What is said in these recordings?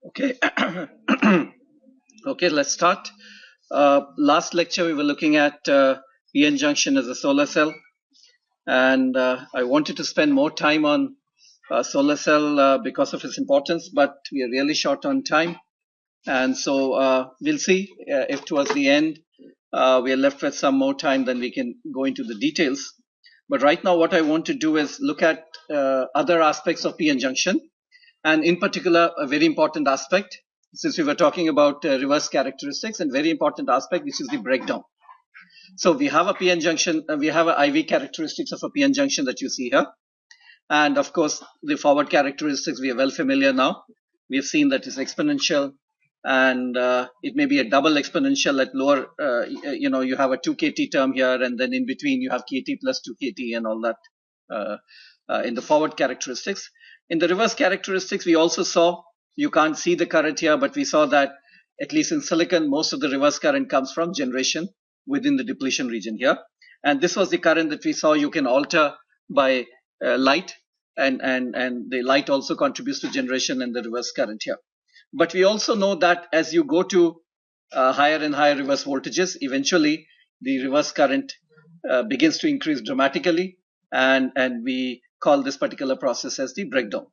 Okay. Okay, let's start. Last lecture we were looking at PN junction as a solar cell, and I wanted to spend more time on solar cell because of its importance, but we are really short on time, and so we'll see if towards the end we are left with some more time, then we can go into the details. But right now what I want to do is look at other aspects of PN junction, and in particular a very important aspect, since we were talking about reverse characteristics, and very important aspect, which is the breakdown. So we have a PN junction, we have a IV characteristics of a PN junction that you see here, and of course the forward characteristics we are well familiar now. We have seen that it's exponential, and it may be a double exponential at lower, you have a 2 kT term here, and then in between you have kT plus 2 kT and all that in the forward characteristics. In the reverse characteristics, we also saw, you can't see the current here, but we saw that at least in silicon, most of the reverse current comes from generation within the depletion region here. And this was the current that we saw you can alter by light, and the light also contributes to generation and the reverse current here. But we also know that as you go to higher and higher reverse voltages, eventually the reverse current begins to increase dramatically, and we call this particular process as the breakdown.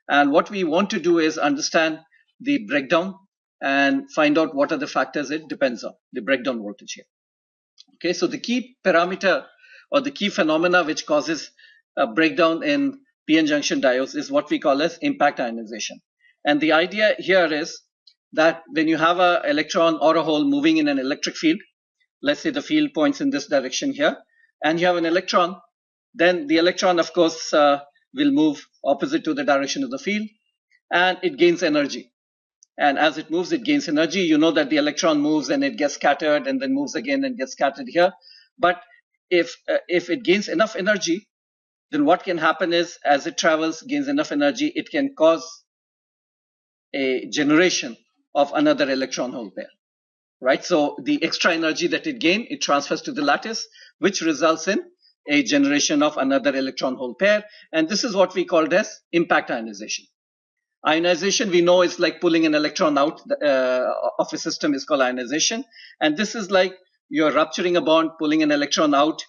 And what we want to do is understand the breakdown and find out what are the factors it depends on, the breakdown voltage here. Okay, so the key parameter or the key phenomena which causes a breakdown in PN junction diodes is what we call as impact ionization. And the idea here is that when you have an electron or a hole moving in an electric field, let's say the field points in this direction here, and you have an electron, then the electron, of course, will move opposite to the direction of the field, and it gains energy. And as it moves, it gains energy. You know that the electron moves and it gets scattered and then moves again and gets scattered here. But if it gains enough energy, then what can happen is, as it travels, gains enough energy, it can cause a generation of another electron hole pair, right? So the extra energy that it gained, it transfers to the lattice, which results in a generation of another electron hole pair. And this is what we called as impact ionization. Ionization, we know, is like pulling an electron out of a system is called ionization. And this is like you're rupturing a bond, pulling an electron out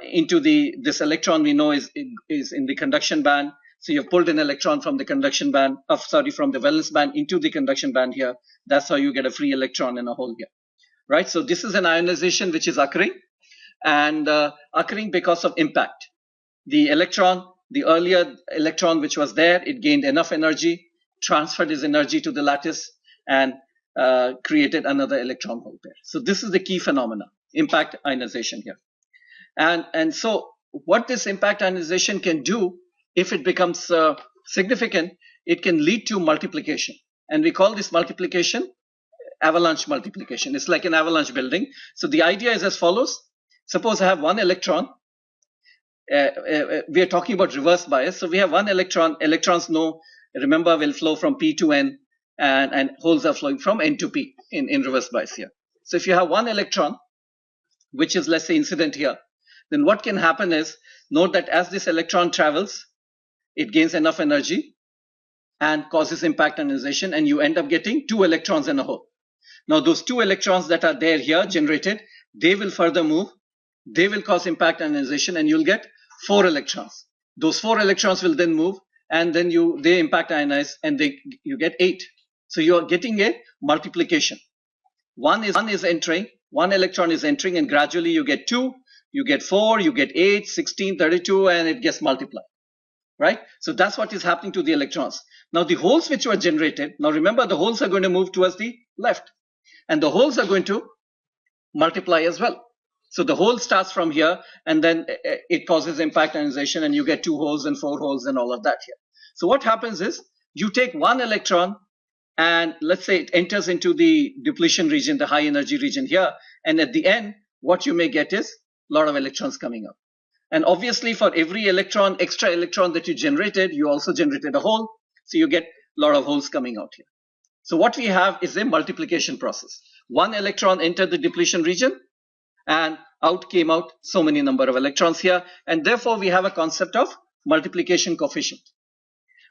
into this electron we know is in the conduction band. So you've pulled an electron from the conduction band, from the valence band into the conduction band here. That's how you get a free electron in a hole here, right? So this is an ionization which is occurring, and occurring because of impact. The earlier electron which was there, it gained enough energy, transferred its energy to the lattice, and created another electron hole pair. So this is the key phenomena, impact ionization here. And so what this impact ionization can do, if it becomes significant, it can lead to multiplication. And we call this multiplication avalanche multiplication. It's like an avalanche building. So the idea is as follows. Suppose I have one electron. We are talking about reverse bias. So we have one electron. Electrons remember, will flow from P to N, and holes are flowing from N to P in reverse bias here. So if you have one electron, which is, let's say, incident here, then what can happen is, note that as this electron travels, it gains enough energy and causes impact ionization, and you end up getting two electrons in a hole. Now those two electrons that are there here generated, they will further move, they will cause impact ionization, and you'll get 4 electrons. Those 4 electrons will then move, and then they impact ionize, and you get 8. So you are getting a multiplication. One is entering, one electron is entering, and gradually you get 2, you get 4, you get 8, 16, 32, and it gets multiplied, right? So that's what is happening to the electrons. Now the holes which were generated, now remember, the holes are going to move towards the left, and the holes are going to multiply as well. So the hole starts from here, and then it causes impact ionization, and you get 2 holes and 4 holes and all of that here. So what happens is, you take one electron, and let's say it enters into the depletion region, the high energy region here, and at the end, what you may get is a lot of electrons coming out. And obviously, for every extra electron that you generated, you also generated a hole, so you get a lot of holes coming out here. So what we have is a multiplication process. One electron entered the depletion region, and out came out so many number of electrons here, and therefore we have a concept of multiplication coefficient,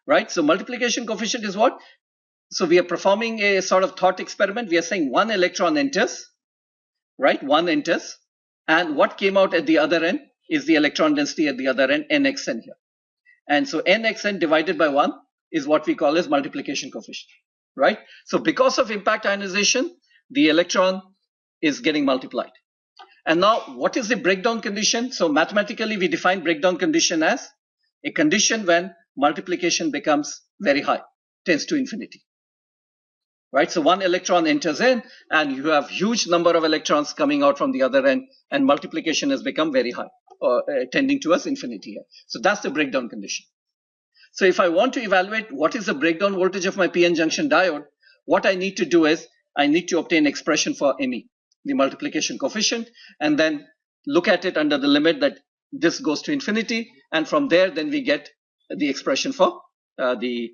right? So multiplication coefficient is what? So we are performing a sort of thought experiment. We are saying one electron enters, right? One enters, and what came out at the other end is the electron density at the other end, nxn here. And so nxn divided by 1 is what we call as multiplication coefficient, right? So because of impact ionization, the electron is getting multiplied. And now what is the breakdown condition? So mathematically we define breakdown condition as a condition when multiplication becomes very high, tends to infinity, right? So one electron enters in and you have huge number of electrons coming out from the other end, and multiplication has become very high, tending towards infinity here. So that's the breakdown condition. So if I want to evaluate what is the breakdown voltage of my PN junction diode, what I need to do is I need to obtain expression for ME, the multiplication coefficient, and then look at it under the limit that this goes to infinity, and from there then we get the expression for the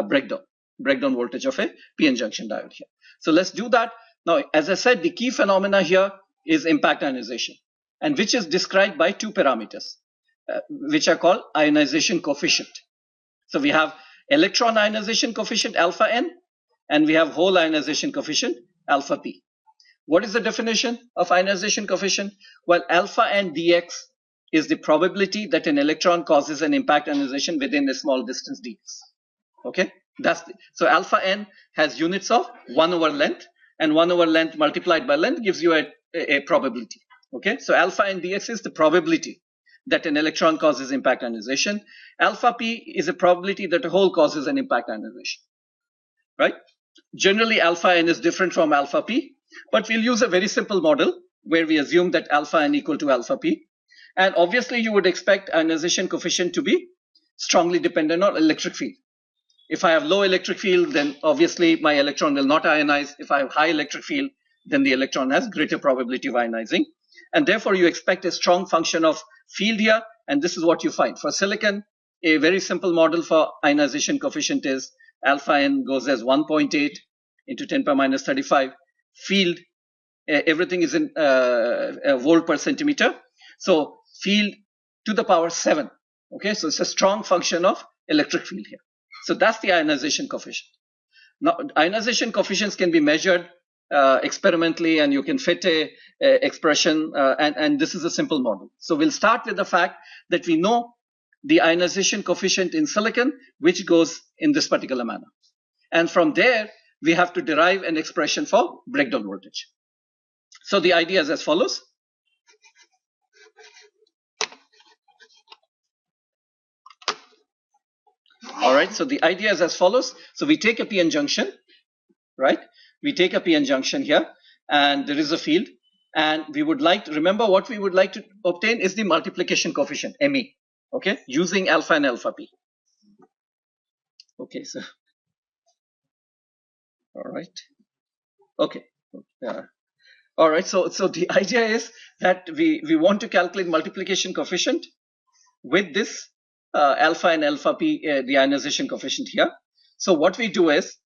breakdown voltage of a PN junction diode here. So let's do that. Now, as I said, the key phenomena here is impact ionization, and which is described by two parameters, which are called ionization coefficient. So we have electron ionization coefficient alpha n, and we have hole ionization coefficient alpha p. What is the definition of ionization coefficient? Well, alpha n dx is the probability that an electron causes an impact ionization within a small distance dx. Okay, so alpha n has units of 1 over length, and 1 over length multiplied by length gives you a probability. Okay, so alpha n dx is the probability that an electron causes impact ionization. Alpha p is a probability that a hole causes an impact ionization, right? Generally, alpha n is different from alpha p, but we'll use a very simple model where we assume that alpha n equal to alpha p. And obviously, you would expect ionization coefficient to be strongly dependent on electric field. If I have low electric field, then obviously my electron will not ionize. If I have high electric field, then the electron has greater probability of ionizing. And therefore, you expect a strong function of field here, and this is what you find. For silicon, a very simple model for ionization coefficient is alpha n goes as 1.8 into 10 power minus 35. Field, everything is in volt per centimeter. So field to the power 7. Okay, so it's a strong function of electric field here. So that's the ionization coefficient. Now, ionization coefficients can be measured experimentally, and you can fit a expression, and this is a simple model. So we'll start with the fact that we know the ionization coefficient in silicon, which goes in this particular manner. And from there, we have to derive an expression for breakdown voltage. So the idea is as follows. All right, so the idea is as follows. So we take a PN junction, right? We take a PN junction here, and there is a field, and we would like to remember what we would like to obtain is the multiplication coefficient, ME, okay, using alpha and alpha p. Okay, so, all right, okay, all right, so the idea is that we want to calculate multiplication coefficient with this alpha and alpha p, the ionization coefficient here. So what we do is,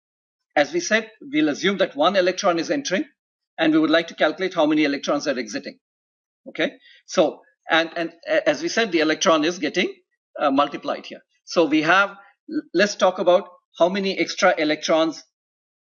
as we said, we'll assume that one electron is entering, and we would like to calculate how many electrons are exiting. Okay, so and as we said, the electron is getting multiplied here. So we have, let's talk about how many extra electrons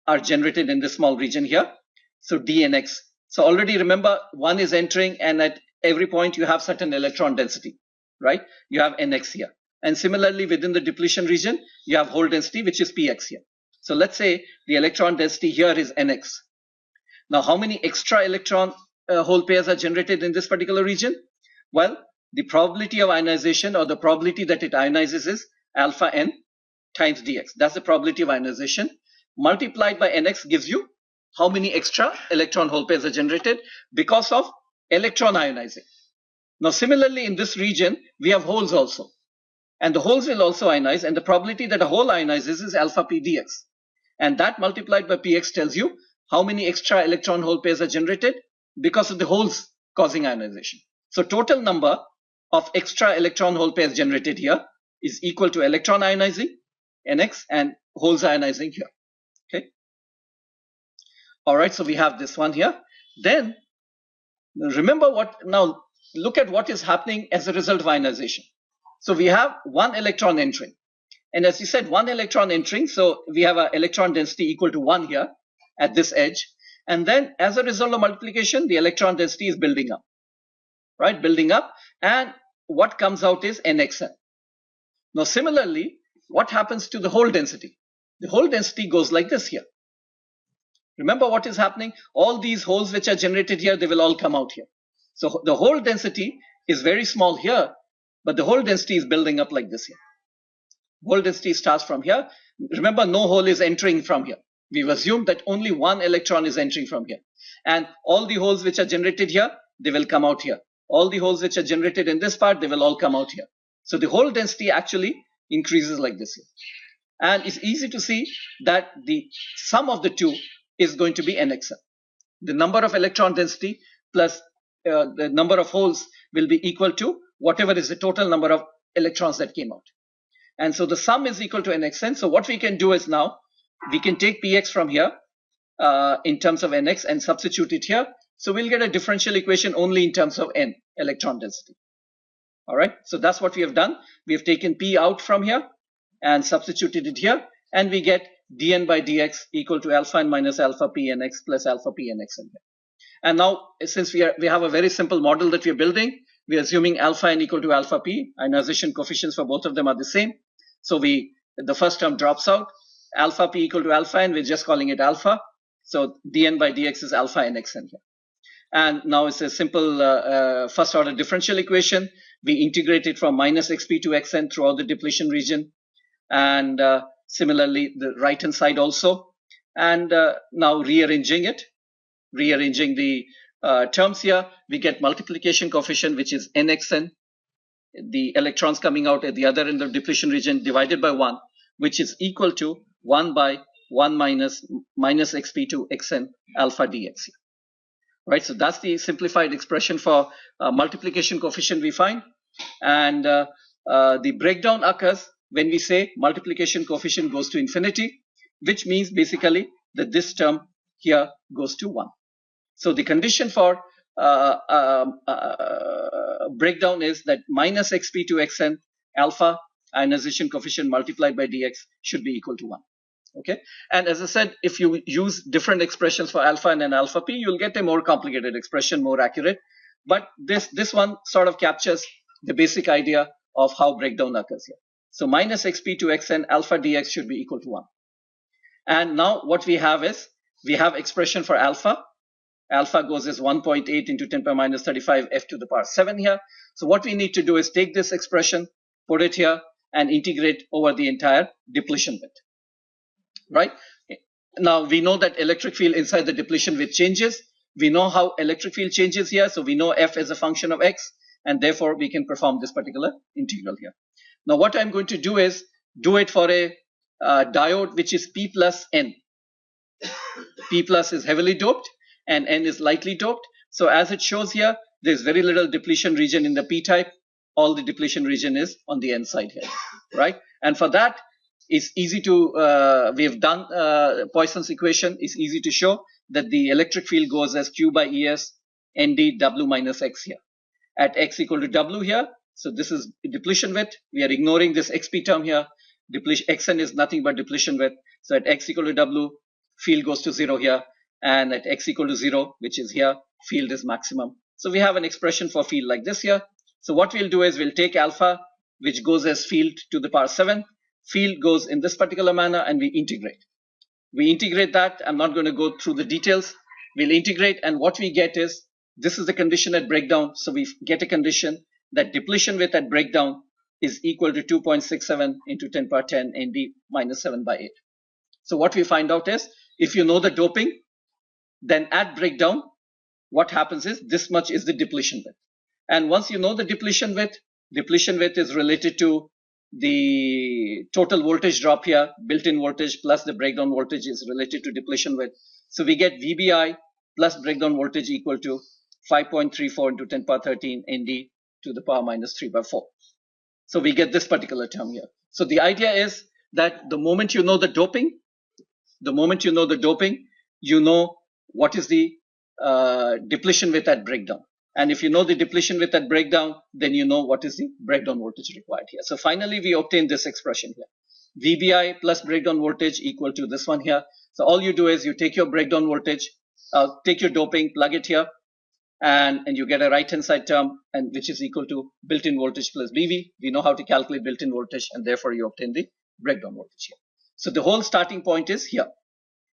are generated in this small region here. So D and X. So already remember, one is entering, and at every point you have certain electron density, right? You have NX here. And similarly, within the depletion region, you have hole density, which is PX here. So let's say the electron density here is NX. Now, how many extra electron hole pairs are generated in this particular region? Well, the probability of ionization, or the probability that it ionizes, is alpha n times dx. That's the probability of ionization. Multiplied by nx gives you how many extra electron hole pairs are generated because of electron ionizing. Now, similarly, in this region, we have holes also. And the holes will also ionize, and the probability that a hole ionizes is alpha p dx. And that multiplied by px tells you how many extra electron hole pairs are generated because of the holes causing ionization. So total number of extra electron hole pairs generated here is equal to electron ionizing, nx, and holes ionizing here. Okay. All right, so we have this one here. Then remember now look at what is happening as a result of ionization. So we have one electron entering. And as we said, one electron entering, so we have an electron density equal to 1 here at this edge. And then as a result of multiplication, the electron density is building up, right? Building up. And what comes out is NXN. Now, similarly, what happens to the hole density? The hole density goes like this here. Remember what is happening? All these holes which are generated here, they will all come out here. So the hole density is very small here, but the hole density is building up like this here. Hole density starts from here. Remember, no hole is entering from here. We've assumed that only one electron is entering from here. And all the holes which are generated here, they will come out here. All the holes which are generated in this part, they will all come out here. So the hole density actually increases like this here. And it's easy to see that the sum of the two is going to be NXN. The number of electron density plus the number of holes will be equal to whatever is the total number of electrons that came out. And so the sum is equal to NXN. So what we can do is now, we can take Px from here in terms of Nx and substitute it here. So we'll get a differential equation only in terms of N, electron density. All right, so that's what we have done. We have taken P out from here and substituted it here. And we get dN by dx equal to alpha n minus alpha pnx plus alpha pnx in here. And now, since we have a very simple model that we are building, we are assuming alpha n equal to alpha p. Ionization coefficients for both of them are the same. So the first term drops out. Alpha p equal to alpha n, we're just calling it alpha. So dN by dx is alpha nx in here. And now it's a simple first order differential equation. We integrate it from minus xp to xn throughout the depletion region. And similarly, the right hand side also. And now rearranging the terms here, we get multiplication coefficient, which is nxn, the electrons coming out at the other end of depletion region divided by 1, which is equal to 1 by 1 minus xp to xn alpha dx. Right, so that's the simplified expression for multiplication coefficient we find. And the breakdown occurs when we say multiplication coefficient goes to infinity, which means basically that this term here goes to 1. So the condition for breakdown is that minus xp to xn alpha ionization coefficient multiplied by dx should be equal to 1. Okay, and as I said, if you use different expressions for alpha n and alpha p, you'll get a more complicated expression, more accurate. But this one sort of captures the basic idea of how breakdown occurs here. So minus xp to xn alpha dx should be equal to 1. And now what we have is, we have expression for alpha. Alpha goes as 1.8 into 10 power minus 35 f to the power 7 here. So what we need to do is take this expression, put it here, and integrate over the entire depletion width. Right? Now we know that electric field inside the depletion width changes. We know how electric field changes here. So we know f as a function of x, and therefore we can perform this particular integral here. Now what I'm going to do is do it for a diode which is P plus N. P plus is heavily doped and N is lightly doped. So as it shows here, there's very little depletion region in the P type. All the depletion region is on the N side here, right? And for that, it's easy to, we have done Poisson's equation. It's easy to show that the electric field goes as Q by ES ND W minus X here. At X equal to W here, so this is depletion width. We are ignoring this XP term here. Xn is nothing but depletion width. So at X equal to W, field goes to 0 here. And at X equal to 0, which is here, field is maximum. So we have an expression for field like this here. So what we'll do is we'll take alpha, which goes as field to the power 7. Field goes in this particular manner, and we integrate. We integrate that. I'm not going to go through the details. We'll integrate, and what we get is, this is the condition at breakdown. So we get a condition that depletion width at breakdown is equal to 2.67 into 10 power 10 ND minus 7 by 8. So what we find out is, if you know the doping, then at breakdown, what happens is this much is the depletion width. And once you know the depletion width is related to the total voltage drop here, built-in voltage plus the breakdown voltage is related to depletion width. So we get VBI plus breakdown voltage equal to 5.34 into 10 power 13 ND to the power minus 3 by 4. So we get this particular term here. So the idea is that the moment you know the doping, you know what is the depletion width at breakdown. And if you know the depletion width at breakdown, then you know what is the breakdown voltage required here. So finally, we obtain this expression here. VBI plus breakdown voltage equal to this one here. So all you do is you take your breakdown voltage, take your doping, plug it here, and you get a right hand side term, and which is equal to built-in voltage plus BV. We know how to calculate built-in voltage, and therefore you obtain the breakdown voltage here. So the whole starting point is here,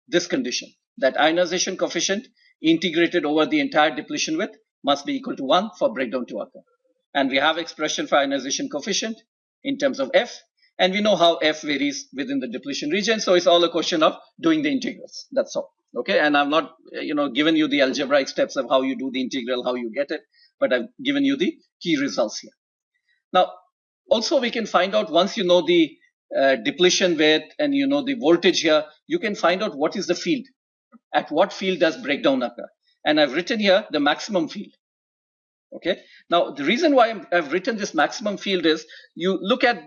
this condition, that ionization coefficient integrated over the entire depletion width must be equal to 1 for breakdown to occur. And we have expression for ionization coefficient in terms of F, and we know how F varies within the depletion region. So it's all a question of doing the integrals. That's all. Okay, and I'm not, given you the algebraic steps of how you do the integral, how you get it, but I've given you the key results here. Now, also we can find out, once you know the depletion width and you know the voltage here, you can find out what is the field. At what field does breakdown occur? And I've written here the maximum field. Okay. Now, the reason why I've written this maximum field is, you look at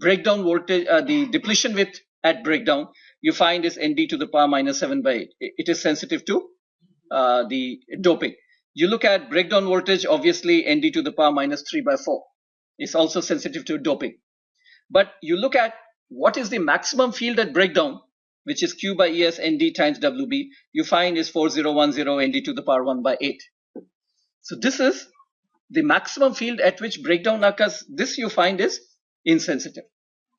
breakdown voltage, the depletion width at breakdown, you find is ND to the power minus 7 by 8. It is sensitive to the doping. You look at breakdown voltage, obviously ND to the power minus 3 by 4. It's also sensitive to doping. But you look at what is the maximum field at breakdown, which is Q by ES ND times WB, you find is 4010 ND to the power 1 by 8. So this is the maximum field at which breakdown occurs. This you find is insensitive,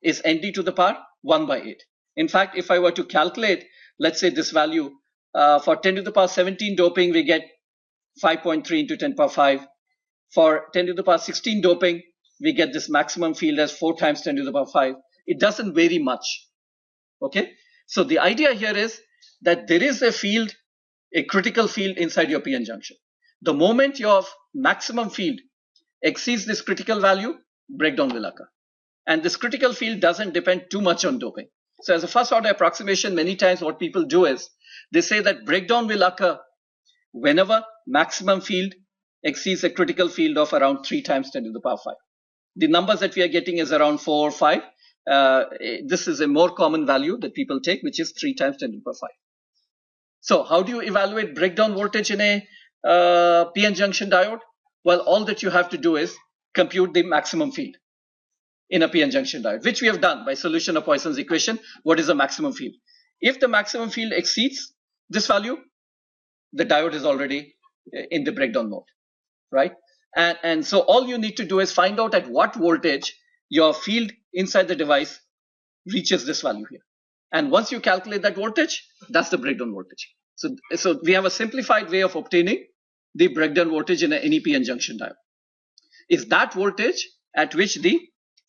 is ND to the power 1 by 8. In fact, if I were to calculate, let's say this value, for 10 to the power 17 doping, we get 5.3 into 10 power 5. For 10 to the power 16 doping, we get this maximum field as 4 times 10 to the power 5. It doesn't vary much. Okay. So the idea here is that there is a field, a critical field inside your PN junction. The moment your maximum field exceeds this critical value, breakdown will occur. And this critical field doesn't depend too much on doping. So as a first order approximation, many times what people do is they say that breakdown will occur whenever maximum field exceeds a critical field of around 3 times 10 to the power 5. The numbers that we are getting is around 4 or 5. This is a more common value that people take, which is 3 times 10 to the power 5. So how do you evaluate breakdown voltage in a PN junction diode? Well, all that you have to do is compute the maximum field in a PN junction diode, which we have done by solution of Poisson's equation. What is the maximum field? If the maximum field exceeds this value, the diode is already in the breakdown mode, right? And so all you need to do is find out at what voltage your field inside the device reaches this value here. And once you calculate that voltage, that's the breakdown voltage. So we have a simplified way of obtaining the breakdown voltage in any PN junction diode. Is that voltage at which the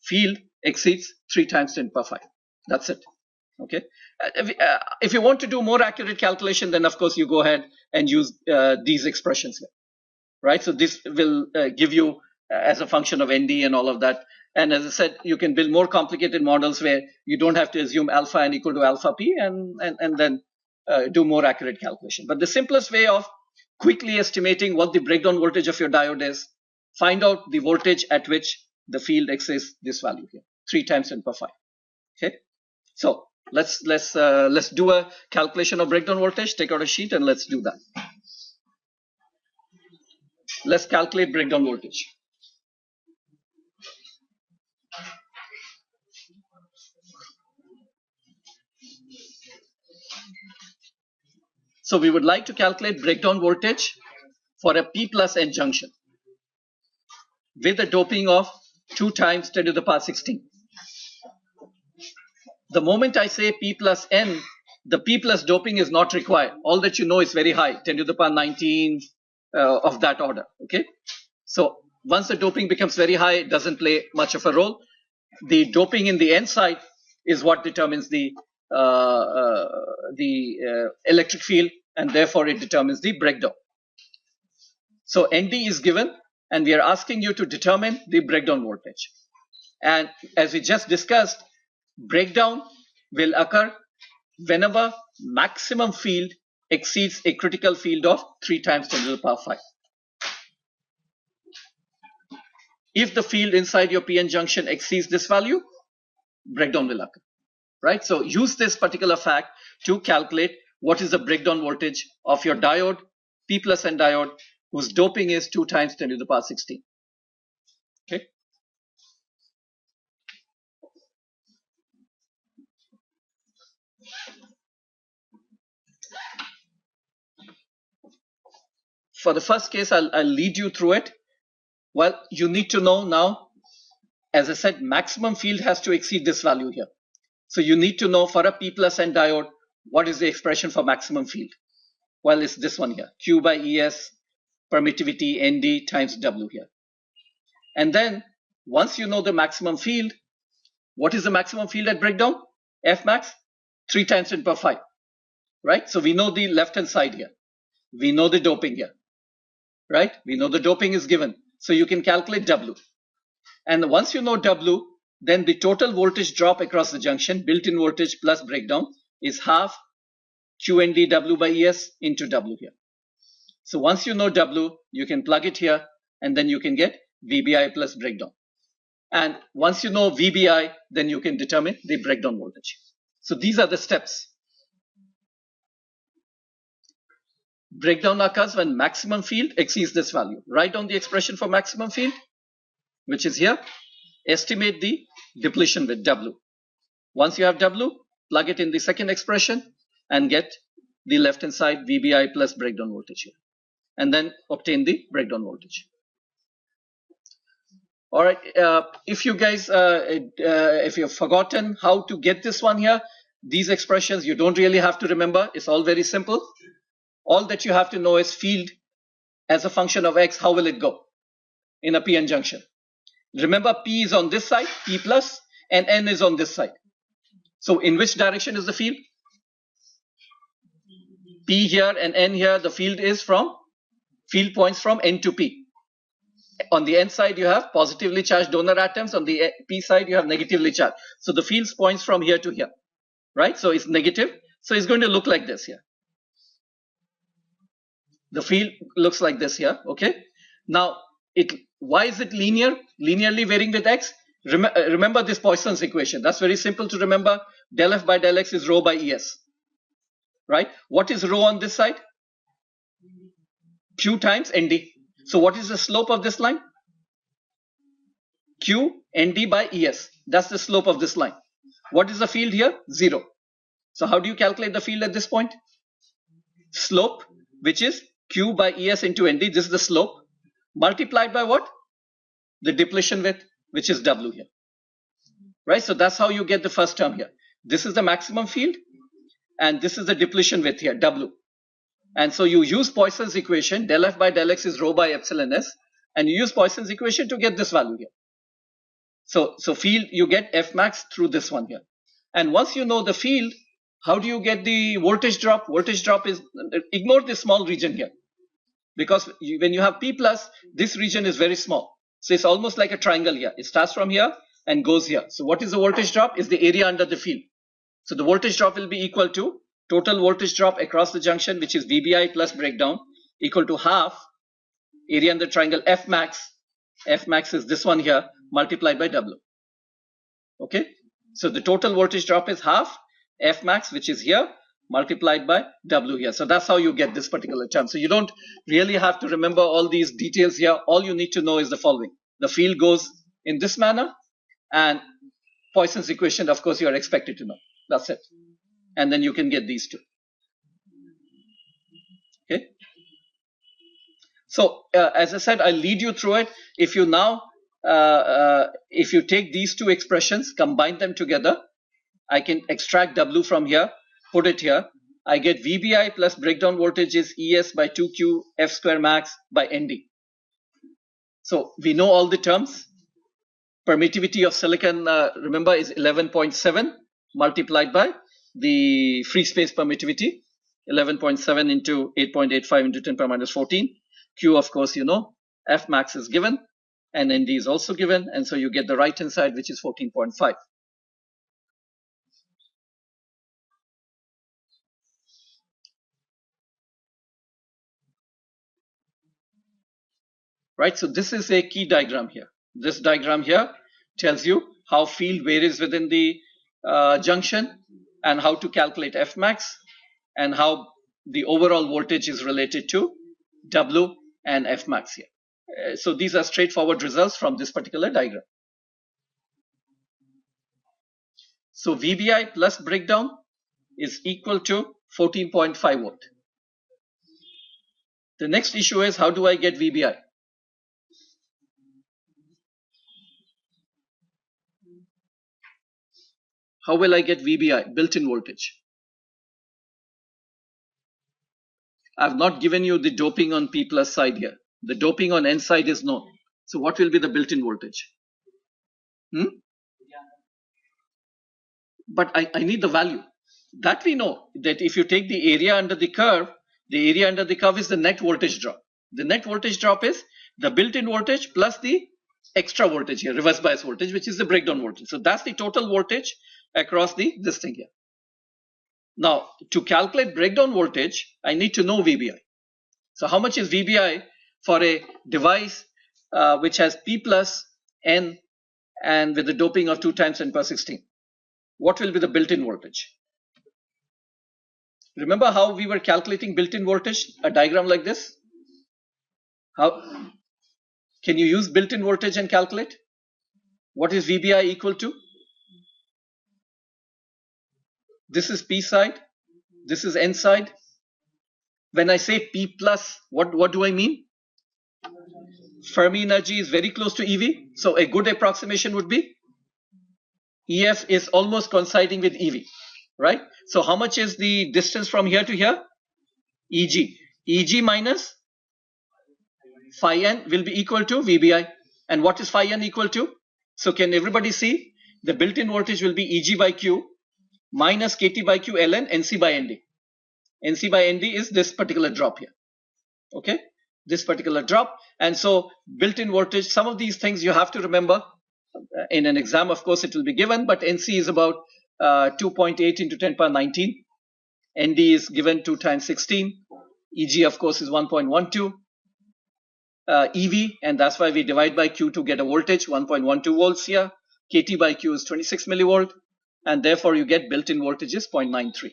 field exceeds 3 times 10 to the power 5. That's it. Okay. If you want to do more accurate calculation, then of course you go ahead and use these expressions here, right? So this will give you as a function of ND and all of that. And as I said, you can build more complicated models where you don't have to assume alpha n equal to alpha p and then do more accurate calculation. But the simplest way of quickly estimating what the breakdown voltage of your diode is, find out the voltage at which the field exceeds this value here, 3 times 10 to the power 5. Okay. So let's do a calculation of breakdown voltage. Take out a sheet and let's do that. Let's calculate breakdown voltage. So we would like to calculate breakdown voltage for a P plus N junction with a doping of 2 times 10 to the power 16. The moment I say P plus N, the P plus doping is not required. All that you know is very high, 10 to the power 19 of that order. Okay. So once the doping becomes very high, it doesn't play much of a role. The doping in the N side is what determines the electric field, and therefore it determines the breakdown. So ND is given, and we are asking you to determine the breakdown voltage. And as we just discussed, breakdown will occur whenever maximum field exceeds a critical field of 3 times 10 to the power 5. If the field inside your PN junction exceeds this value, breakdown will occur, right? So use this particular fact to calculate what is the breakdown voltage of your diode, P plus N diode, whose doping is 2 times 10 to the power 16. Okay. for the first case, I'll lead you through it. Well, you need to know now, as I said, maximum field has to exceed this value here. So you need to know for a P plus N diode, what is the expression for maximum field? Well, it's this one here, Q by ES, permittivity ND times W here. And then once you know the maximum field, what is the maximum field at breakdown? F max, 3 times 10 power 5, right? So we know the left-hand side here. We know the doping here, right? We know the doping is given. So you can calculate W. And once you know W, then the total voltage drop across the junction, built-in voltage plus breakdown, is half QND W by ES into W here. So once you know W, you can plug it here, and then you can get VBI plus breakdown. And once you know VBI, then you can determine the breakdown voltage. So these are the steps. Breakdown occurs when maximum field exceeds this value. Write down the expression for maximum field, which is here. Estimate the depletion with W. Once you have W, plug it in the second expression and get the left-hand side VBI plus breakdown voltage here. And then obtain the breakdown voltage. All right, if you guys, if you've forgotten how to get this one here, these expressions you don't really have to remember. It's all very simple. All that you have to know is field as a function of X, how will it go in a PN junction? Remember, P is on this side, P plus, and N is on this side. So in which direction is the field? P here and N here, the field is from, field points from N to P. On the N side, you have positively charged donor atoms. On the P side, you have negatively charged. So the field points from here to here, right? So it's negative. So it's going to look like this here. The field looks like this here, okay? Now, why is it linear? Linearly varying with X? Remember this Poisson's equation. That's very simple to remember. Del F by del X is rho by ES, right? What is rho on this side? Q times ND. So what is the slope of this line? Q ND by ES. That's the slope of this line. What is the field here? 0. So how do you calculate the field at this point? Slope, which is Q by ES into ND. This is the slope. Multiplied by what? The depletion width, which is W here. Right? So that's how you get the first term here. This is the maximum field. And this is the depletion width here, W. And so you use Poisson's equation, del F by del X is rho by epsilon S, and you use Poisson's equation to get this value here. So field, you get F max through this one here. And once you know the field, how do you get the voltage drop? Voltage drop is, ignore this small region here. Because when you have P plus, this region is very small. So it's almost like a triangle here. It starts from here and goes here. So what is the voltage drop? Is the area under the field. So the voltage drop will be equal to total voltage drop across the junction, which is VBI plus breakdown, equal to half area under triangle F max. F max is this one here, multiplied by W. Okay. So the total voltage drop is half F max, which is here, multiplied by W here. So that's how you get this particular term. So you don't really have to remember all these details here. All you need to know is the following. The field goes in this manner, and Poisson's equation, of course, you are expected to know. That's it. And then you can get these two. Okay. So as I said, I'll lead you through it. If you now, if you take these two expressions, combine them together, I can extract W from here, put it here. I get VBI plus breakdown voltage is ES by 2Q F square max by ND. So we know all the terms. Permittivity of silicon, remember, is 11.7 multiplied by the free space permittivity, 11.7 into 8.85 into 10 power minus 14. Q, of course, you know, F max is given, and ND is also given, and so you get the right hand side, which is 14.5. Right, so this is a key diagram here. This diagram here tells you how field varies within the junction and how to calculate F max and how the overall voltage is related to W and F max here. So these are straightforward results from this particular diagram. So VBI plus breakdown is equal to 14.5 volt. The next issue is, how do I get VBI? How will I get VBI, built-in voltage? I've not given you the doping on P plus side here. The doping on N side is known. So what will be the built-in voltage? But I need the value. That we know, that if you take the area under the curve is the net voltage drop. The net voltage drop is the built-in voltage plus the extra voltage here, reverse bias voltage, which is the breakdown voltage. So that's the total voltage across this thing here. Now, to calculate breakdown voltage, I need to know VBI. So how much is VBI for a device which has P plus N and with the doping of 2 times 10 power 16? What will be the built-in voltage? Remember how we were calculating built-in voltage? A diagram like this? How can you use built-in voltage and calculate? What is VBI equal to? This is P side. This is N side. When I say P plus, what do I mean? Fermi energy is very close to EV. So a good approximation would be EF is almost coinciding with EV, right? So how much is the distance from here to here? EG. EG minus phi n will be equal to VBI. And what is phi n equal to? So can everybody see? The built-in voltage will be EG by Q minus KT by Q ln NC by ND. NC by ND is this particular drop here. Okay, this particular drop. And so built-in voltage, some of these things you have to remember. In an exam, of course, it will be given, but NC is about 2.8 into 10 power 19. ND is given 2 times 16. EG, of course, is 1.12. EV, and that's why we divide by Q to get a voltage, 1.12 volts here. KT by Q is 26 millivolt, and therefore you get built-in voltage is 0.93.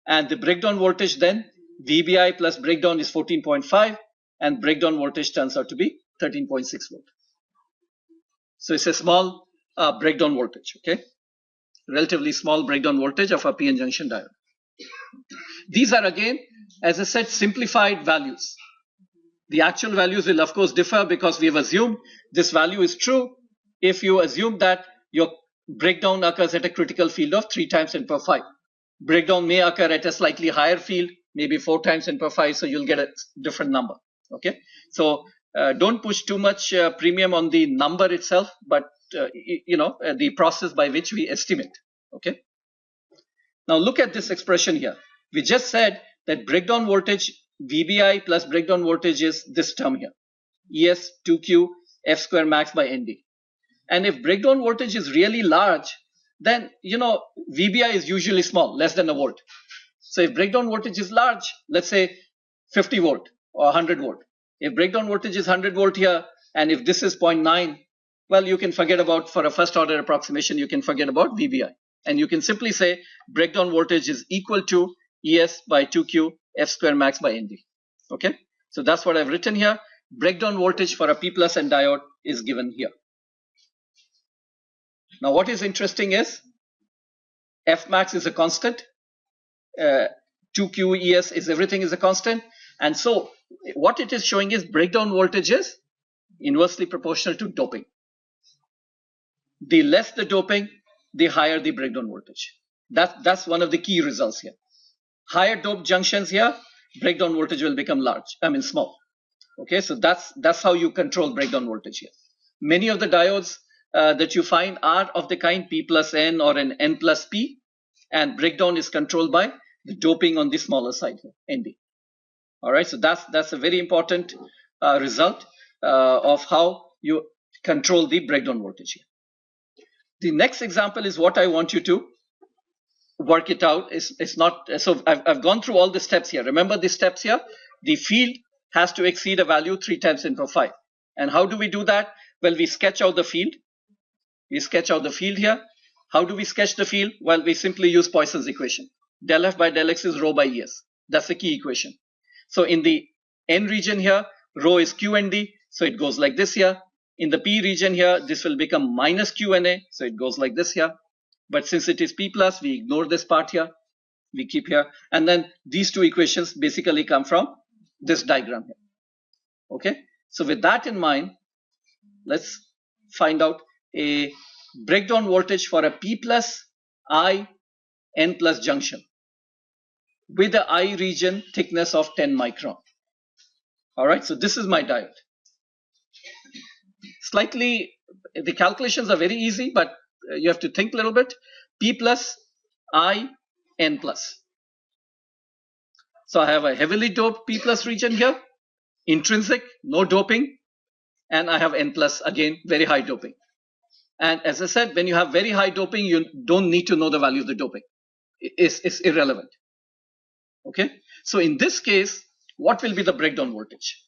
And the breakdown voltage then, VBI plus breakdown is 14.5, and breakdown voltage turns out to be 13.6 volt. So it's a small breakdown voltage, okay? Relatively small breakdown voltage of a PN junction diode. These are again, as I said, simplified values. The actual values will of course differ because we have assumed this value is true if you assume that your breakdown occurs at a critical field of 3 times 10 power 5. Breakdown may occur at a slightly higher field, maybe 4 times 10 power 5, so you'll get a different number, okay? So don't push too much premium on the number itself, but the process by which we estimate. Okay. Now look at this expression here. We just said that breakdown voltage VBI plus breakdown voltage is this term here, ES 2Q F square max by ND. And if breakdown voltage is really large, then VBI is usually small, less than a volt. So if breakdown voltage is large, let's say 50 volt or 100 volt. If breakdown voltage is 100 volt here, and if this is 0.9, well, you can forget about, for a first order approximation, you can forget about VBI. And you can simply say breakdown voltage is equal to ES by 2Q F square max by ND. Okay, so that's what I've written here. Breakdown voltage for a P plus N diode is given here. Now what is interesting is F max is a constant, 2Q ES is everything is a constant, and so what it is showing is breakdown voltage is inversely proportional to doping. The less the doping, the higher the breakdown voltage. That's one of the key results here. Higher doped junctions here, breakdown voltage will become small. Okay, so that's how you control breakdown voltage here. Many of the diodes that you find are of the kind P plus N or an N plus P, and breakdown is controlled by the doping on the smaller side here, ND. All right, so that's a very important result of how you control the breakdown voltage here. The next example is what I want you to work it out. It's not, so I've gone through all the steps here. Remember the steps here? The field has to exceed a value 3 times 10 power 5. And how do we do that? Well, we sketch out the field. We sketch out the field here. How do we sketch the field? Well, we simply use Poisson's equation. Del F by del X is rho by ES. That's the key equation. So in the N region here, rho is QND, so it goes like this here. In the P region here, this will become minus QNA, so it goes like this here. But since it is P plus, we ignore this part here. We keep here. And then these two equations basically come from this diagram here. Okay, so with that in mind, let's find out a breakdown voltage for a P plus I N plus junction with the I region thickness of 10 micron. All right, so this is my diode. Slightly, the calculations are very easy, but you have to think a little bit. P plus I N plus. So I have a heavily doped P plus region here, intrinsic, no doping, and I have N plus, again, very high doping. And as I said, when you have very high doping, you don't need to know the value of the doping. It's irrelevant. Okay, so in this case, what will be the breakdown voltage?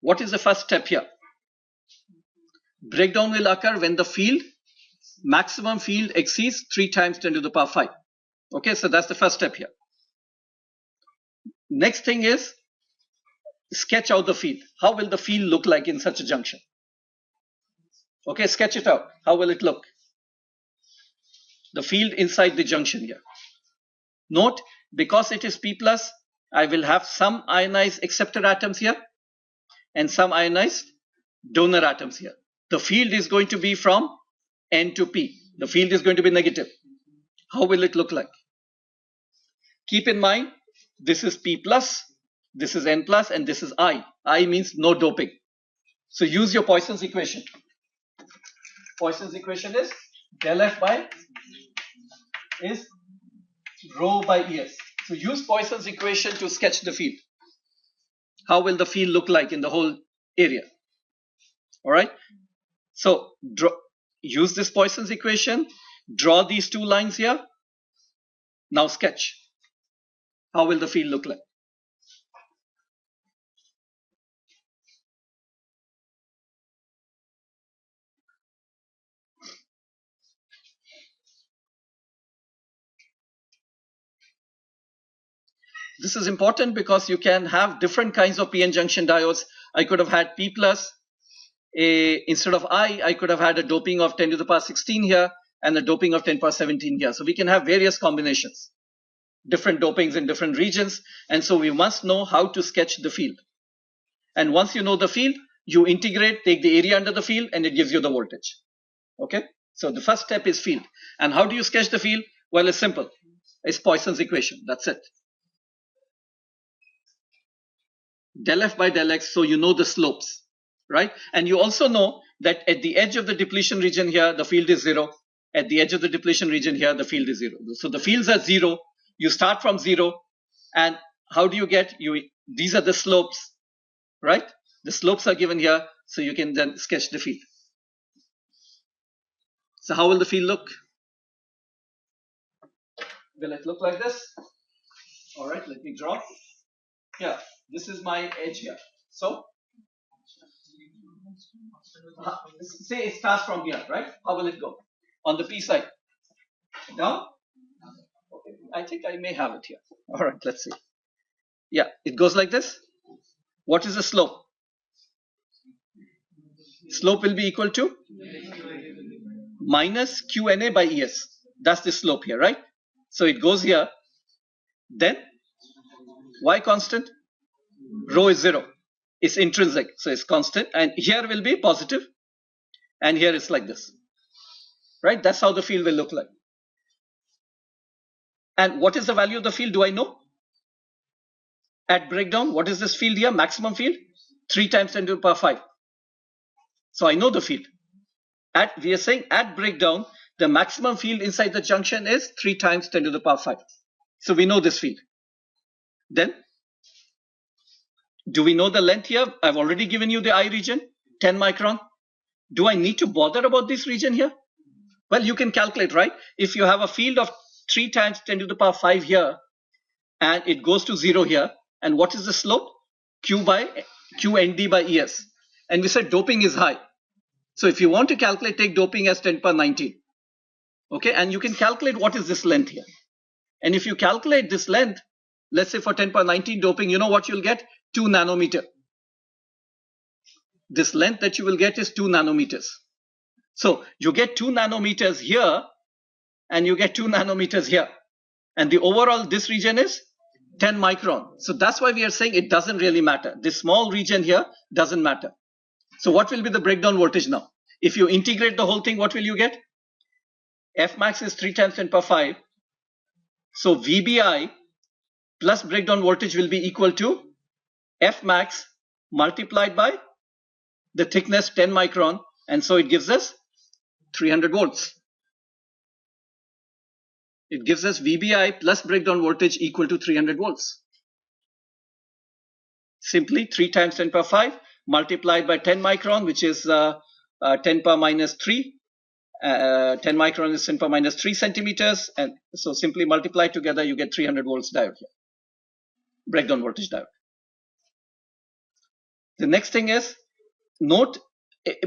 What is the first step here? Breakdown will occur when the field, maximum field, exceeds 3 times 10 to the power 5. Okay, so that's the first step here. Next thing is sketch out the field. How will the field look like in such a junction? Okay, sketch it out. How will it look? The field inside the junction here. Note, because it is P plus, I will have some ionized acceptor atoms here and some ionized donor atoms here. The field is going to be from N to P. The field is going to be negative. How will it look like? Keep in mind, this is P plus, this is N plus, and this is I. I means no doping. So use your Poisson's equation. Poisson's equation is del F by is rho by ES. So use Poisson's equation to sketch the field. How will the field look like in the whole area? All right. So use this Poisson's equation. Draw these two lines here. Now sketch. How will the field look like? This is important because you can have different kinds of PN junction diodes. I could have had P plus. Instead of I could have had a doping of 10 to the power 16 here and a doping of 10 to the power 17 here. So we can have various combinations, different dopings in different regions. And so we must know how to sketch the field. And once you know the field, you integrate, take the area under the field, and it gives you the voltage. Okay? So the first step is field. And how do you sketch the field? Well, it's simple. It's Poisson's equation. That's it. Del F by del X, so you know the slopes, right? And you also know that at the edge of the depletion region here, the field is 0. At the edge of the depletion region here, the field is 0. So the fields are 0. You start from 0. And how do you get? These are the slopes, right? The slopes are given here, so you can then sketch the field. So how will the field look? Will it look like this? All right, let me draw. Here, this is my edge here. So, say it starts from here, right? How will it go? On the P side. Down? Okay, I think I may have it here. All right, let's see. Yeah, it goes like this. What is the slope? Slope will be equal to minus QNA by ES. That's the slope here, right? So it goes here. Then, Y constant? Rho is 0. It's intrinsic, so it's constant. And here will be positive. And here it's like this. Right? That's how the field will look like. And what is the value of the field? Do I know? At breakdown, what is this field here? Maximum field? 3 times 10 to the power 5. So I know the field. We are saying at breakdown, the maximum field inside the junction is 3 times 10 to the power 5. So we know this field. Then, do we know the length here? I've already given you the I region, 10 micron. Do I need to bother about this region here? Well, you can calculate, right? If you have a field of 3 times 10 to the power 5 here, and it goes to 0 here, and what is the slope? QND by ES. And we said doping is high. So if you want to calculate, take doping as 10 to the power 19. Okay, and you can calculate what is this length here. And if you calculate this length, let's say for 10 to the power 19 doping, you know what you'll get? 2 nanometer. This length that you will get is 2 nanometers. So you get 2 nanometers here and you get 2 nanometers here. And the overall, this region is 10 micron. So that's why we are saying it doesn't really matter. This small region here doesn't matter. So what will be the breakdown voltage now? If you integrate the whole thing, what will you get? F max is 3 times 10 power 5. So VBI plus breakdown voltage will be equal to F max multiplied by the thickness 10 micron. And so it gives us 300 volts. It gives us VBI plus breakdown voltage equal to 300 volts. Simply 3 times 10 power 5 multiplied by 10 micron, which is 10 power minus 3. 10 micron is 10 power minus 3 centimeters. And so simply multiply together, you get 300 volts diode here. Breakdown voltage diode. The next thing is, note,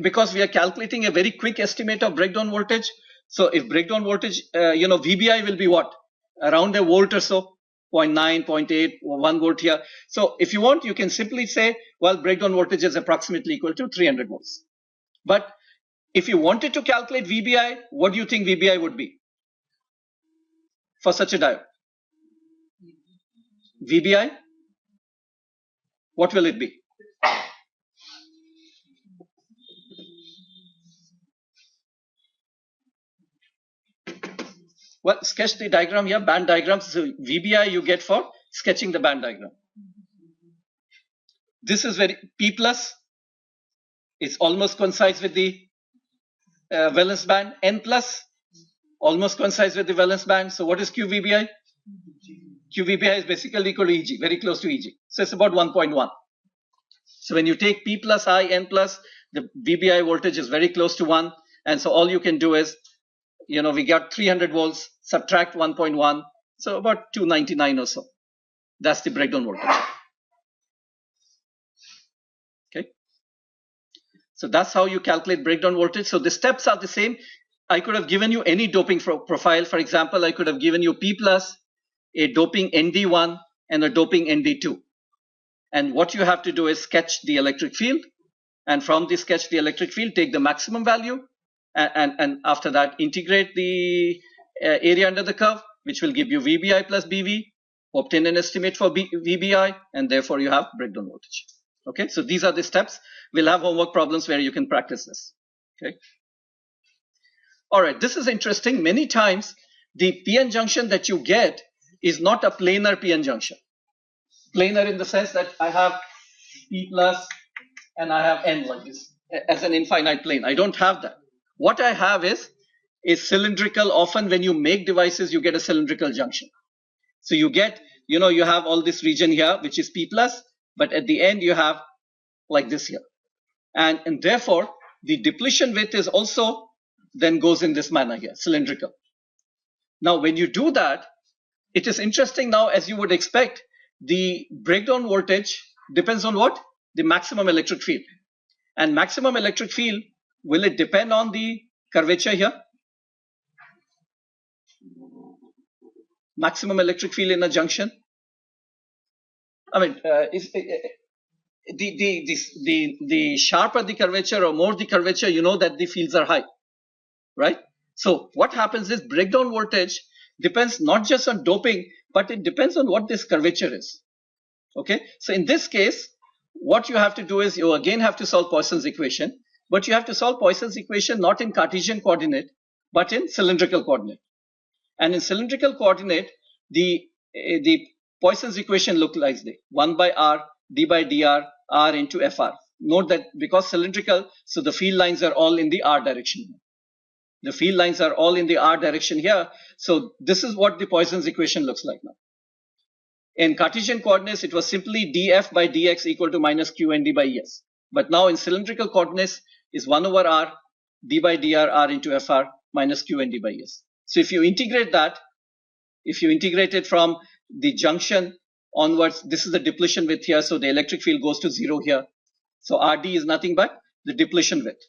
because we are calculating a very quick estimate of breakdown voltage. So if breakdown voltage, VBI will be what? Around a volt or so, 0.9, 0.8, 1 volt here. So if you want, you can simply say, well, breakdown voltage is approximately equal to 300 volts. But if you wanted to calculate VBI, what do you think VBI would be for such a diode? VBI, what will it be? Well, sketch the diagram here, band diagram. So VBI you get for sketching the band diagram. This is very P plus. It's almost coincides with the valence band. N plus almost coincides with the valence band. So what is QVBI? QVBI is basically equal to EG, very close to EG. So it's about 1.1. So when you take P plus I, N plus, the VBI voltage is very close to 1. And so all you can do is, we got 300 volts, subtract 1.1, so about 299 or so. That's the breakdown voltage. Okay. So that's how you calculate breakdown voltage. So the steps are the same. I could have given you any doping profile. For example, I could have given you P plus, a doping ND1, and a doping ND2. And what you have to do is sketch the electric field. And from the sketch the electric field, take the maximum value. And after that, integrate the area under the curve, which will give you VBI plus BV, obtain an estimate for VBI, and therefore you have breakdown voltage. Okay, so these are the steps. We'll have homework problems where you can practice this. Okay. All right, this is interesting. Many times, the PN junction that you get is not a planar PN junction. Planar in the sense that I have P plus and I have N like this as an infinite plane. I don't have that. What I have is cylindrical. Often when you make devices, you get a cylindrical junction. So you get, you have all this region here, which is P plus, but at the end you have like this here. And therefore, the depletion width is also then goes in this manner here, cylindrical. Now, when you do that, it is interesting now, as you would expect, the breakdown voltage depends on what? The maximum electric field. And maximum electric field, will it depend on the curvature here? Maximum electric field in a junction? I mean, the sharper the curvature or more the curvature, you know that the fields are high, right? So what happens is breakdown voltage depends not just on doping, but it depends on what this curvature is. Okay, so in this case, what you have to do is you again have to solve Poisson's equation, but you have to solve Poisson's equation not in Cartesian coordinate, but in cylindrical coordinate. And in cylindrical coordinate, the Poisson's equation looks like this: 1 by r, d by dr, r into fr. Note that because cylindrical, so the field lines are all in the r direction. The field lines are all in the r direction here. So this is what the Poisson's equation looks like now. In Cartesian coordinates, it was simply df by dx equal to minus q and d by es. But now in cylindrical coordinates, is 1 over r, d by dr, r into fr, minus q and d by es. So if you integrate that, if you integrate it from the junction onwards, this is the depletion width here, so the electric field goes to 0 here. So Rd is nothing but the depletion width.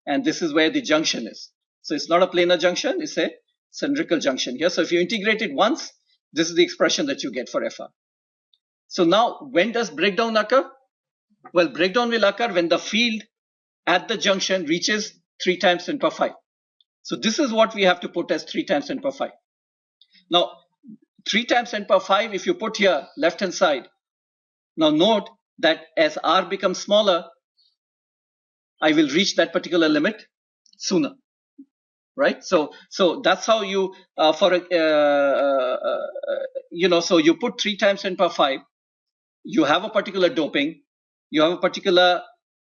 And this is where the junction is. So it's not a planar junction, it's a cylindrical junction here. So if you integrate it once, this is the expression that you get for Fr. So now, when does breakdown occur? Well, breakdown will occur when the field at the junction reaches 3 times 10 power 5. So this is what we have to put as 3 times 10 power 5. Now, 3 times 10 power 5, if you put here, left-hand side, now note that as R becomes smaller, I will reach that particular limit sooner, right? So that's how you, so you put 3 times 10 power 5, you have a particular doping, you have a particular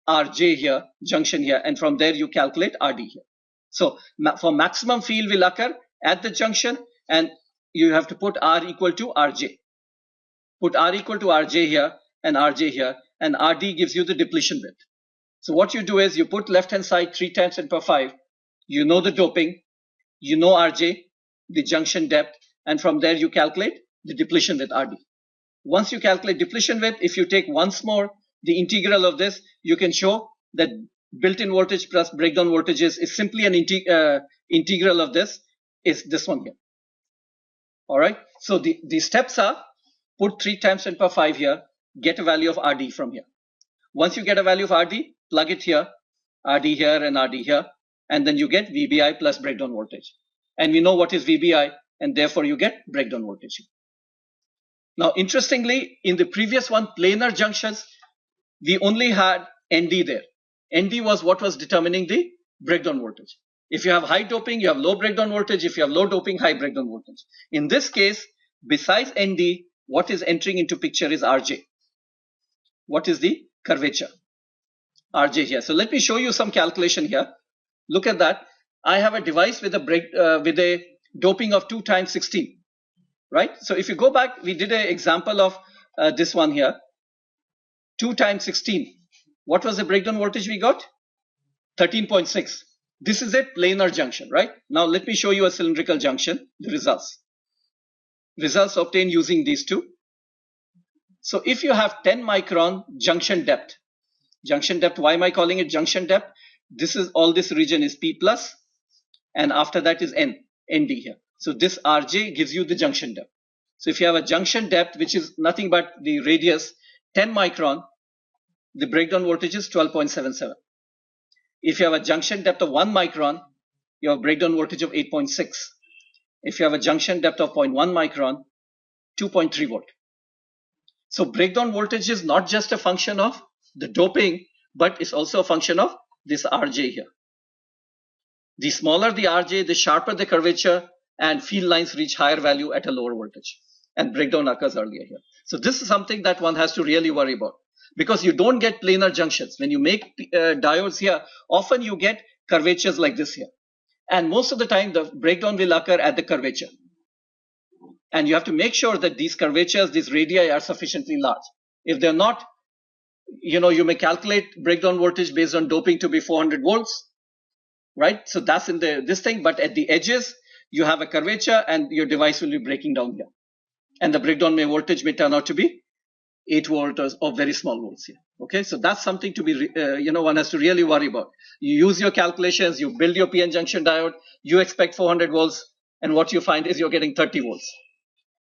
RJ here, junction here, and from there you calculate RD here. So for maximum field will occur at the junction, and you have to put R equal to RJ. Put R equal to RJ here and RJ here, and RD gives you the depletion width. So what you do is you put left-hand side 3 times 10 power 5, you know the doping, you know RJ, the junction depth, and from there you calculate the depletion width RD. Once you calculate depletion width, if you take once more the integral of this, you can show that built-in voltage plus breakdown voltages is simply an integral of this, is this one here. All right. So the steps are put 3 times 10 power 5 here, get a value of RD from here. Once you get a value of RD, plug it here, RD here and RD here, and then you get VBI plus breakdown voltage. And we know what is VBI, and therefore you get breakdown voltage. Now, interestingly, in the previous one, planar junctions, we only had ND there. ND was what was determining the breakdown voltage. If you have high doping, you have low breakdown voltage. If you have low doping, high breakdown voltage. In this case, besides ND, what is entering into picture is RJ. What is the curvature? RJ here. So let me show you some calculation here. Look at that. I have a device with a doping of 2 times 16. Right? So if you go back, we did an example of this one here. 2 times 16. What was the breakdown voltage we got? 13.6. This is a planar junction, right? Now let me show you a cylindrical junction, the results. Results obtained using these two. So if you have 10 micron junction depth, why am I calling it junction depth? This is, all this region is P plus, and after that is ND here. So this RJ gives you the junction depth. So if you have a junction depth, which is nothing but the radius 10 micron, the breakdown voltage is 12.77. If you have a junction depth of 1 micron, you have a breakdown voltage of 8.6. If you have a junction depth of 0.1 micron, 2.3 volt. So breakdown voltage is not just a function of the doping, but it's also a function of this RJ here. The smaller the RJ, the sharper the curvature, and field lines reach higher value at a lower voltage, and breakdown occurs earlier here. So this is something that one has to really worry about, because you don't get planar junctions. When you make diodes here, often you get curvatures like this here. And most of the time, the breakdown will occur at the curvature. And you have to make sure that these curvatures, these radii are sufficiently large. If they're not, you may calculate breakdown voltage based on doping to be 400 volts, right? So that's in this thing. But at the edges, you have a curvature and your device will be breaking down here. And the breakdown voltage may turn out to be 8 volts or very small volts here. Okay, so that's something to be, one has to really worry about. You use your calculations, you build your PN junction diode, you expect 400 volts, and what you find is you're getting 30 volts.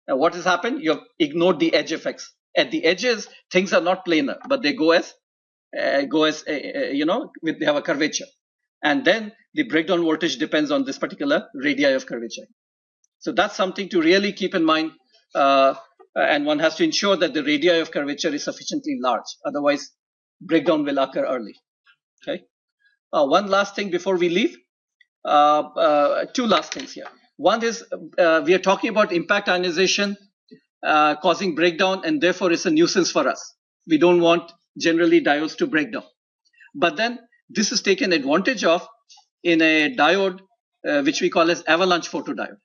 Now, what has happened? You've ignored the edge effects. At the edges, things are not planar, but they they have a curvature. And then the breakdown voltage depends on this particular radii of curvature. So that's something to really keep in mind. And one has to ensure that the radii of curvature is sufficiently large. Otherwise, breakdown will occur early. Okay. One last thing before we leave. 2 last things here. One is we are talking about impact ionization causing breakdown, and therefore it's a nuisance for us. We don't want generally diodes to break down. But then this is taken advantage of in a diode which we call as Avalanche Photodiode.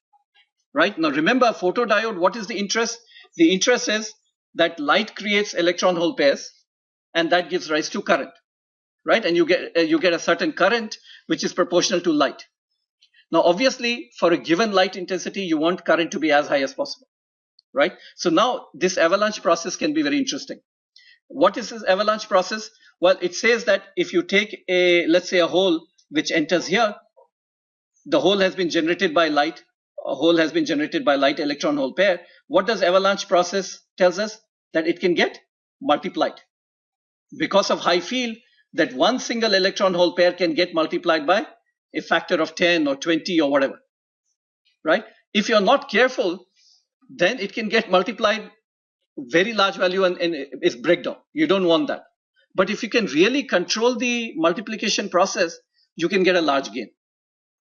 Right? Now remember, photodiode, what is the interest? The interest is that light creates electron hole pairs, and that gives rise to current. Right? And you get a certain current which is proportional to light. Now obviously, for a given light intensity, you want current to be as high as possible. Right? So now this avalanche process can be very interesting. What is this avalanche process? Well, it says that if you take let's say a hole which enters here, the hole has been generated by light, a hole has been generated by light electron hole pair. What does avalanche process tells us? That it can get multiplied. Because of high field, that one single electron hole pair can get multiplied by a factor of 10 or 20 or whatever, right? If you're not careful, then it can get multiplied very large value and it's breakdown. You don't want that. But if you can really control the multiplication process, you can get a large gain.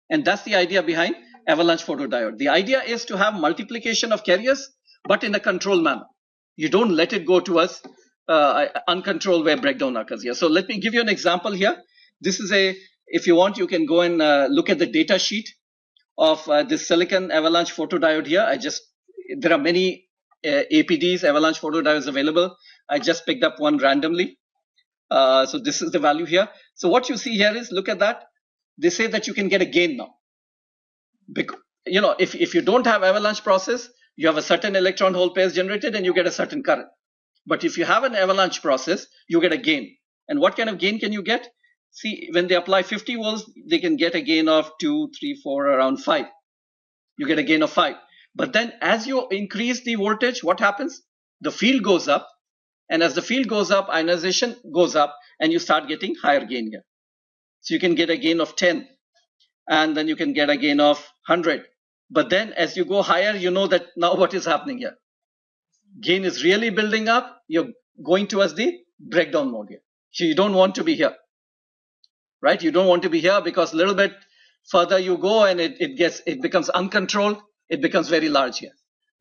And that's the idea behind Avalanche Photodiode. The idea is to have multiplication of carriers, but in a controlled manner. You don't let it go to us uncontrolled where breakdown occurs here. So let me give you an example here. This is if you want, you can go and look at the data sheet of this silicon Avalanche Photodiode here. There are many APDs, Avalanche Photodiodes available. I just picked up one randomly. So this is the value here. So what you see here is, look at that. They say that you can get a gain now. Because, if you don't have avalanche process, you have a certain electron hole pairs generated and you get a certain current. But if you have an avalanche process, you get a gain. And what kind of gain can you get? See, when they apply 50 volts, they can get a gain of 2, 3, 4, around 5. You get a gain of 5. But then as you increase the voltage, what happens? The field goes up. And as the field goes up, ionization goes up and you start getting higher gain here. So you can get a gain of 10 and then you can get a gain of 100. But then as you go higher, you know that now what is happening here? Gain is really building up. You're going towards the breakdown mode here. So you don't want to be here, right? You don't want to be here because a little bit further you go and it becomes uncontrolled. It becomes very large here.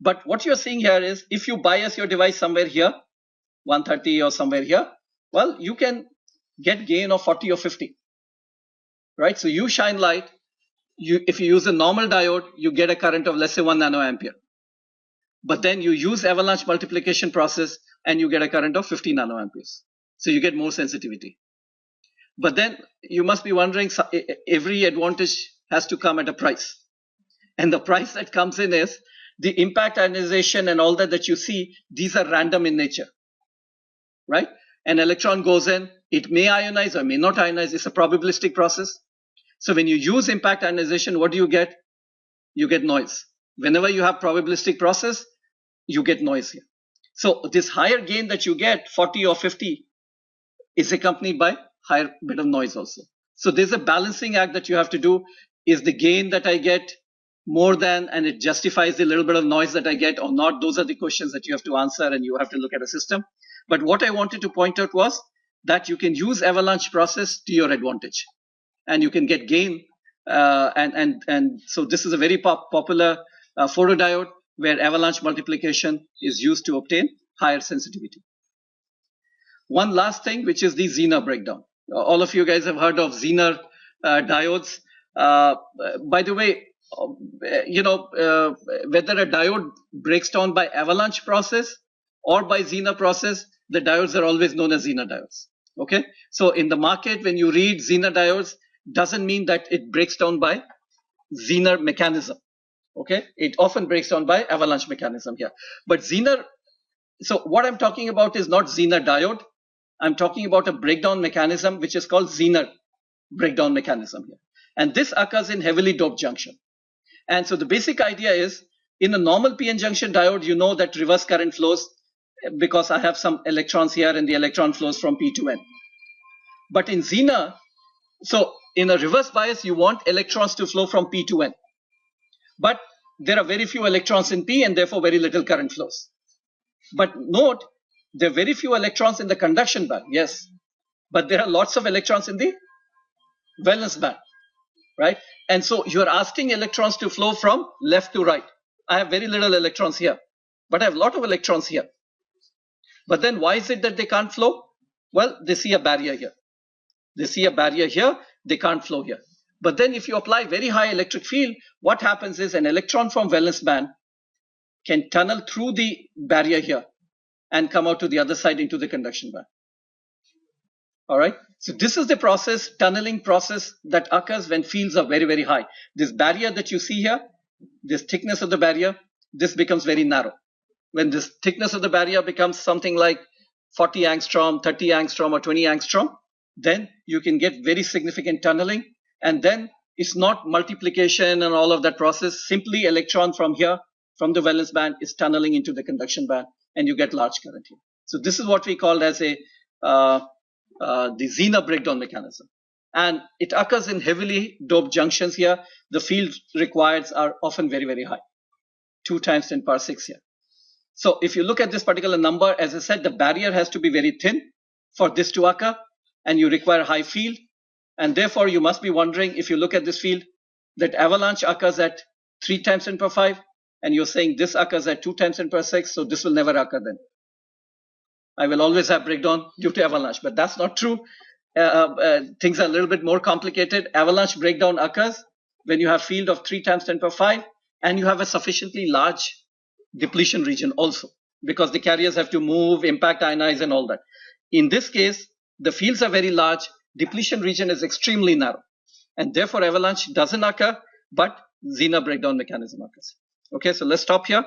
But what you're seeing here is, if you bias your device somewhere here, 130 or somewhere here, well, you can get gain of 40 or 50, right? So you shine light. If you use a normal diode, you get a current of, let's say, 1 nanoampere. But then you use avalanche multiplication process and you get a current of 50 nanoamperes. So you get more sensitivity. But then you must be wondering, every advantage has to come at a price. And the price that comes in is the impact ionization and all that you see, these are random in nature, right? An electron goes in, it may ionize or may not ionize. It's a probabilistic process. So when you use impact ionization, what do you get? You get noise. Whenever you have probabilistic process, you get noise here. So this higher gain that you get, 40 or 50, is accompanied by higher bit of noise also. So there's a balancing act that you have to do. Is the gain that I get more than, and it justifies the little bit of noise that I get or not? Those are the questions that you have to answer, and you have to look at a system. But what I wanted to point out was that you can use avalanche process to your advantage, and you can get gain. And so this is a very popular photodiode where avalanche multiplication is used to obtain higher sensitivity. One last thing, which is the Zener breakdown. All of you guys have heard of Zener diodes. By the way, whether a diode breaks down by avalanche process or by Zener process, the diodes are always known as Zener diodes. Okay, so in the market, when you read Zener diodes, doesn't mean that it breaks down by Zener mechanism. Okay, it often breaks down by avalanche mechanism here. But Zener, so what I'm talking about is not Zener diode. I'm talking about a breakdown mechanism which is called Zener breakdown mechanism here. And this occurs in heavily doped junction. And so the basic idea is, in a normal PN junction diode, you know that reverse current flows because I have some electrons here and the electron flows from P to N. But in Zener, so in a reverse bias, you want electrons to flow from P to N. But there are very few electrons in P and therefore very little current flows. But note, there are very few electrons in the conduction band, yes. But there are lots of electrons in the valence band, right? And so you're asking electrons to flow from left to right. I have very little electrons here, but I have a lot of electrons here. But then why is it that they can't flow? Well, they see a barrier here. They see a barrier here, they can't flow here. But then if you apply very high electric field, what happens is an electron from valence band can tunnel through the barrier here and come out to the other side into the conduction band. All right. So this is the process, tunneling process, that occurs when fields are very, very high. This barrier that you see here, this thickness of the barrier, this becomes very narrow. When this thickness of the barrier becomes something like 40 angstrom, 30 angstrom, or 20 angstrom, then you can get very significant tunneling. And then it's not multiplication and all of that process. Simply electron from here, from the valence band, is tunneling into the conduction band, and you get large current here. So this is what we call as the Zener breakdown mechanism. And it occurs in heavily doped junctions here. The field required are often very, very high, 2 times 10 power 6 here. So if you look at this particular number, as I said, the barrier has to be very thin for this to occur, and you require high field. And therefore, you must be wondering, if you look at this field, that avalanche occurs at 3 times 10 power 5, and you're saying this occurs at 2 times 10 power 6, so this will never occur then. I will always have breakdown due to avalanche, but that's not true. Things are a little bit more complicated. Avalanche breakdown occurs when you have field of 3 times 10 power 5, and you have a sufficiently large depletion region also, because the carriers have to move, impact, ionize, and all that. In this case, the fields are very large, depletion region is extremely narrow, and therefore avalanche doesn't occur, but Zener breakdown mechanism occurs. Okay, so let's stop here.